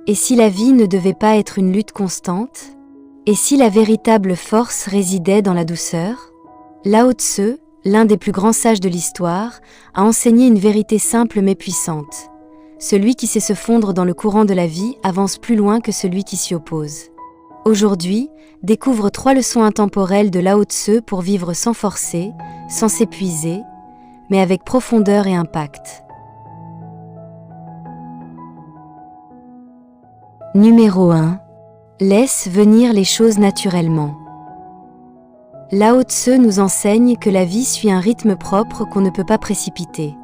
Et si la vie ne devait pas être une lutte constante? Et si la véritable force résidait dans la douceur? Lao Tse, l'un des plus grands sages de l'histoire, a enseigné une vérité simple mais puissante. Celui qui sait se fondre dans le courant de la vie avance plus loin que celui qui s'y oppose. Aujourd'hui, découvre 3 leçons intemporelles de Lao Tse pour vivre sans forcer, sans s'épuiser, mais avec profondeur et impact. Numéro 1. Laisse venir les choses naturellement. Lao Tse nous enseigne que la vie suit un rythme propre qu'on ne peut pas précipiter.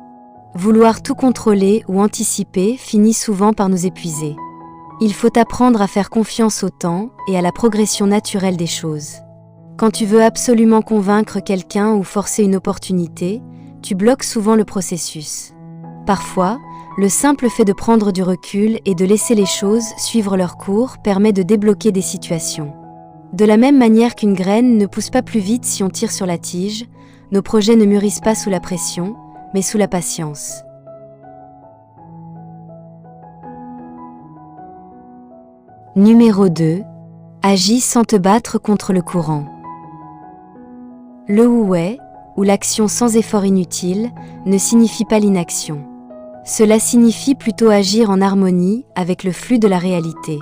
Vouloir tout contrôler ou anticiper finit souvent par nous épuiser. Il faut apprendre à faire confiance au temps et à la progression naturelle des choses. Quand tu veux absolument convaincre quelqu'un ou forcer une opportunité, tu bloques souvent le processus. Parfois, le simple fait de prendre du recul et de laisser les choses suivre leur cours permet de débloquer des situations. De la même manière qu'une graine ne pousse pas plus vite si on tire sur la tige, nos projets ne mûrissent pas sous la pression, mais sous la patience. Numéro 2. Agis sans te battre contre le courant. Le wu-wei, ou l'action sans effort inutile, ne signifie pas l'inaction. Cela signifie plutôt agir en harmonie avec le flux de la réalité.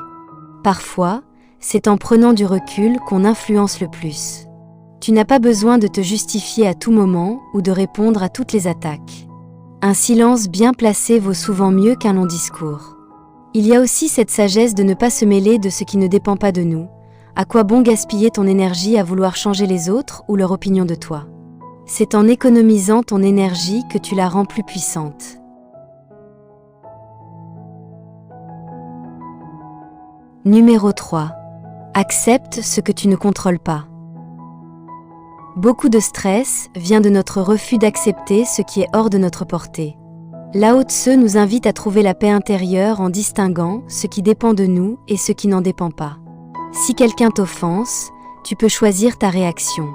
Parfois, c'est en prenant du recul qu'on influence le plus. Tu n'as pas besoin de te justifier à tout moment ou de répondre à toutes les attaques. Un silence bien placé vaut souvent mieux qu'un long discours. Il y a aussi cette sagesse de ne pas se mêler de ce qui ne dépend pas de nous. À quoi bon gaspiller ton énergie à vouloir changer les autres ou leur opinion de toi? C'est en économisant ton énergie que tu la rends plus puissante. Numéro 3. Accepte ce que tu ne contrôles pas. Beaucoup de stress vient de notre refus d'accepter ce qui est hors de notre portée. Lao Tse nous invite à trouver la paix intérieure en distinguant ce qui dépend de nous et ce qui n'en dépend pas. Si quelqu'un t'offense, tu peux choisir ta réaction.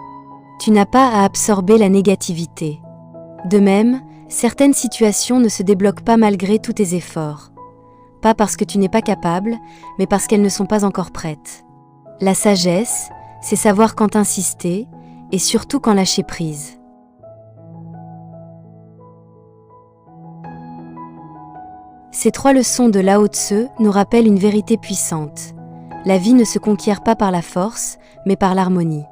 Tu n'as pas à absorber la négativité. De même, certaines situations ne se débloquent pas malgré tous tes efforts. Pas parce que tu n'es pas capable, mais parce qu'elles ne sont pas encore prêtes. La sagesse, c'est savoir quand insister, et surtout quand lâcher prise. Ces 3 leçons de Lao Tse nous rappellent une vérité puissante. La vie ne se conquiert pas par la force, mais par l'harmonie.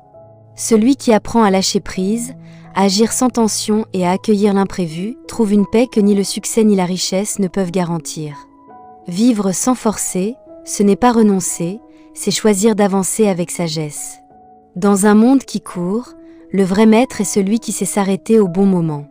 Celui qui apprend à lâcher prise, à agir sans tension et à accueillir l'imprévu, trouve une paix que ni le succès ni la richesse ne peuvent garantir. Vivre sans forcer, ce n'est pas renoncer, c'est choisir d'avancer avec sagesse. Dans un monde qui court, le vrai maître est celui qui sait s'arrêter au bon moment.